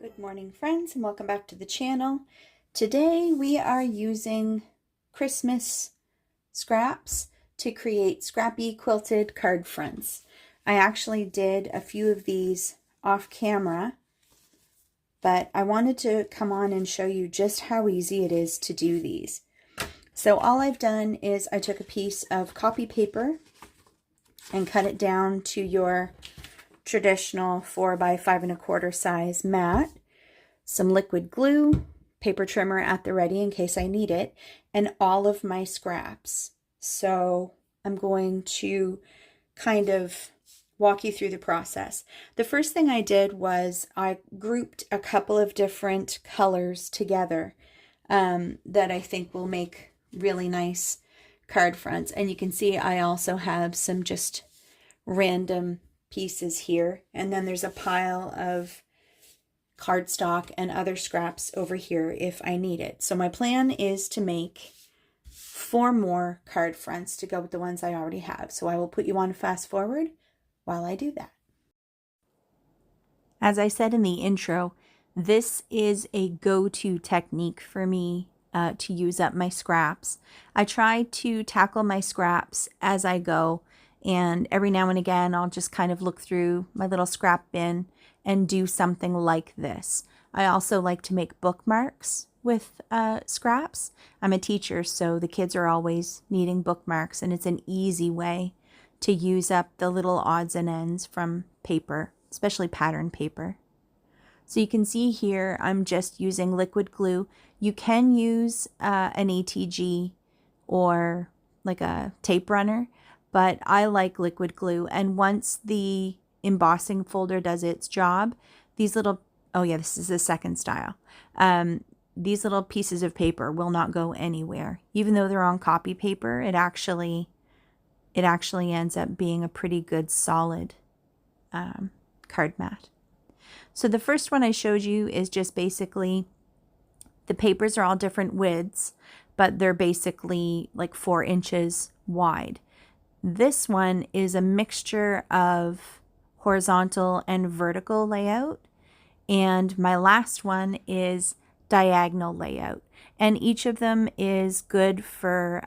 Good morning, friends, and welcome back to the channel. Today we are using Christmas scraps to create scrappy quilted card fronts. I actually did a few of these off camera, but I wanted to come on and show you just how easy it is to do these. So all I've done is I took a piece of copy paper and cut it down to your traditional 4 by 5 1/4 size mat, some liquid glue, paper trimmer at the ready in case I need it, and all of my scraps. So I'm going to kind of walk you through the process. The first thing I did was I grouped a couple of different colors together that I think will make really nice card fronts. And you can see I also have some just random pieces here, and then there's a pile of cardstock and other scraps over here if I need it. So my plan is to make 4 more card fronts to go with the ones I already have. So I will put you on fast forward while I do that. As I said in the intro, this is a go-to technique for me to use up my scraps. I try to tackle my scraps as I go, and every now and again I'll just kind of look through my little scrap bin and do something like this. I also like to make bookmarks with scraps. I'm a teacher, so the kids are always needing bookmarks, and it's an easy way to use up the little odds and ends from paper, especially pattern paper. So you can see here I'm just using liquid glue. You can use an ATG or like a tape runner, but I like liquid glue. And once the embossing folder does its job, these little, oh yeah, this is the second style. These little pieces of paper will not go anywhere. Even though they're on copy paper, it actually ends up being a pretty good solid card mat. So the first one I showed you is just basically, the papers are all different widths, but they're basically like 4 inches wide. This one is a mixture of horizontal and vertical layout, and my last one is diagonal layout, and each of them is good for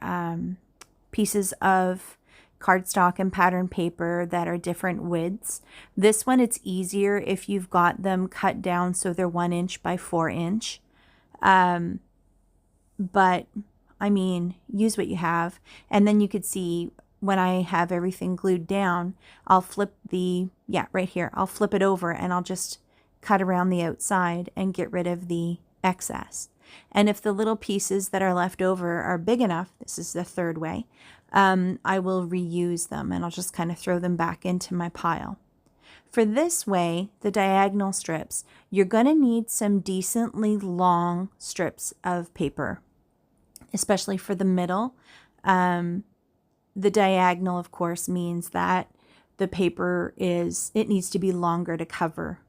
pieces of cardstock and pattern paper that are different widths. This one, it's easier if you've got them cut down so they're 1 inch by 4 inch. But I mean, use what you have. And then you could see when I have everything glued down, I'll flip right here, I'll flip it over and I'll just cut around the outside and get rid of the excess. And if the little pieces that are left over are big enough, this is the third way, I will reuse them and I'll just kind of throw them back into my pile. For this way, the diagonal strips, you're going to need some decently long strips of paper, especially for the middle. The diagonal, of course, means that the paper it needs to be longer to cover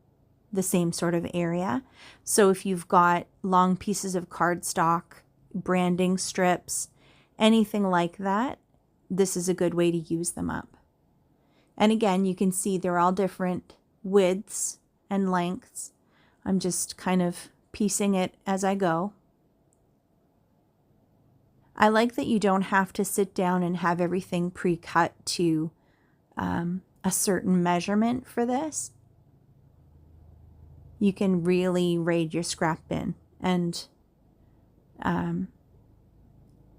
the same sort of area. So if you've got long pieces of cardstock, branding strips, anything like that, this is a good way to use them up. And again, you can see they're all different widths and lengths. I'm just kind of piecing it as I go. I like that you don't have to sit down and have everything pre-cut to a certain measurement for this. You can really raid your scrap bin and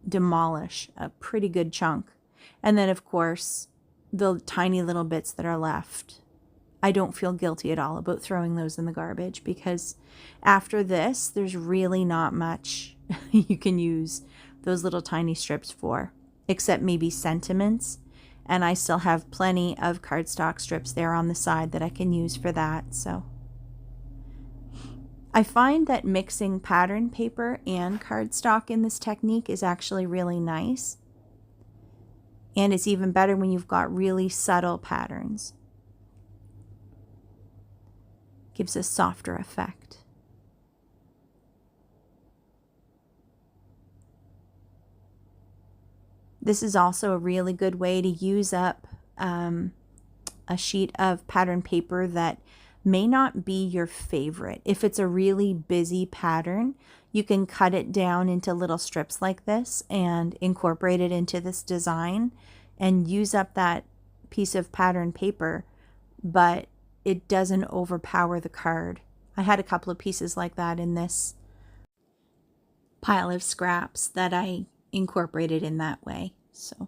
demolish a pretty good chunk. And then, of course, the tiny little bits that are left, I don't feel guilty at all about throwing those in the garbage, because after this, there's really not much you can use those little tiny strips for, except maybe sentiments. And I still have plenty of cardstock strips there on the side that I can use for that. So I find that mixing pattern paper and cardstock in this technique is actually really nice. And it's even better when you've got really subtle patterns. Gives a softer effect. This is also a really good way to use up a sheet of pattern paper that may not be your favorite. If it's a really busy pattern, you can cut it down into little strips like this and incorporate it into this design and use up that piece of pattern paper, but it doesn't overpower the card. I had a couple of pieces like that in this pile of scraps that I incorporated in that way. So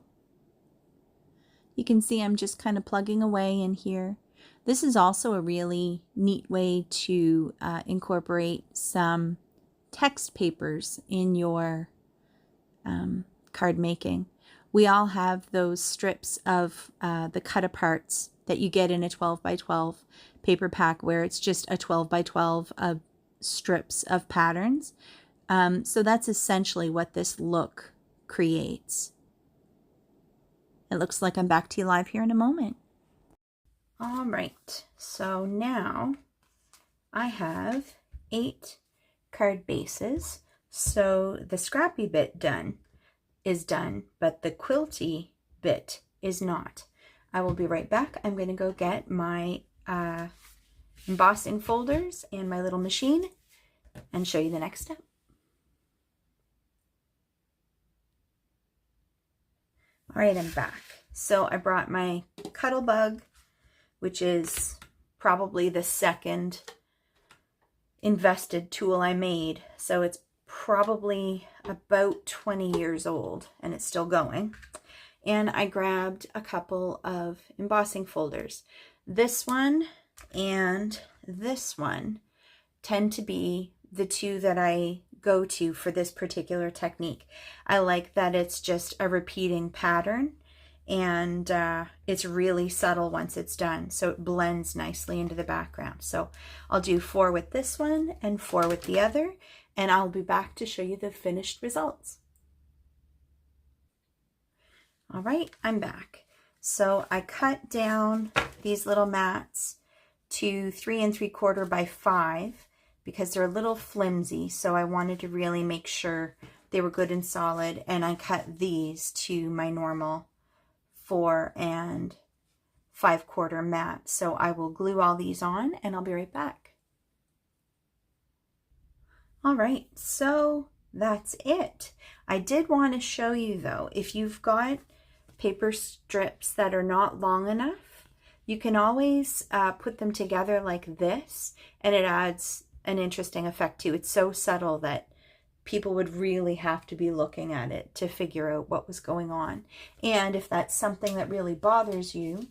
you can see I'm just kind of plugging away in here. This is also a really neat way to incorporate some text papers in your card making. We all have those strips of the cut aparts that you get in a 12 by 12 paper pack where it's just a 12 by 12 of strips of patterns. So that's essentially what this look creates. It looks like I'm back to you live here in a moment. All right, so now I have 8 card bases. So the Scrappy bit is done, but the quilty bit is not. I will be right back. I'm going to go get my embossing folders and my little machine and show you the next step. All right, I'm back. So I brought my Cuttlebug, which is probably the second invested tool I made. So it's probably about 20 years old and it's still going. And I grabbed a couple of embossing folders. This one and this one tend to be the two that I go to for this particular technique. I like that it's just a repeating pattern and it's really subtle once it's done, so it blends nicely into the background. So I'll do 4 with this one and 4 with the other, and I'll be back to show you the finished results. All right, I'm back. So I cut down these little mats to 3 3/4 by 5 because they're a little flimsy, so I wanted to really make sure they were good and solid, and I cut these to my normal 4 5/4 mat. So I will glue all these on and I'll be right back. All right, so that's it. I did want to show you though, if you've got paper strips that are not long enough, you can always put them together like this and it adds an interesting effect too. It's so subtle that people would really have to be looking at it to figure out what was going on. And if that's something that really bothers you,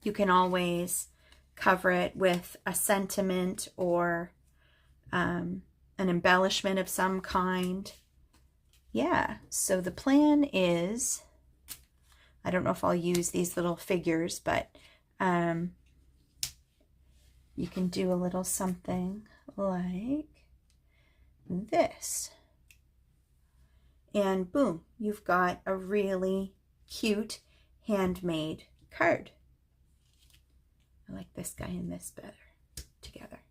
you can always cover it with a sentiment or an embellishment of some kind. Yeah, so the plan is, I don't know if I'll use these little figures, but you can do a little something like this. And boom, you've got a really cute handmade card. I like this guy and this better together.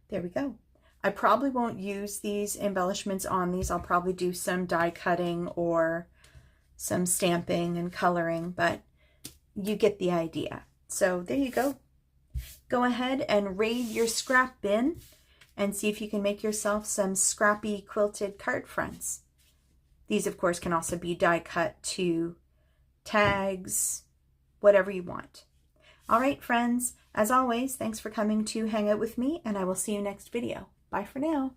There we go. I probably won't use these embellishments on these. I'll probably do some die cutting or some stamping and coloring, but you get the idea. So there you go. Go ahead and raid your scrap bin and see if you can make yourself some scrappy quilted card fronts. These, of course, can also be die cut to tags, whatever you want. All right, friends, as always, thanks for coming to hang out with me, and I will see you next video. Bye for now.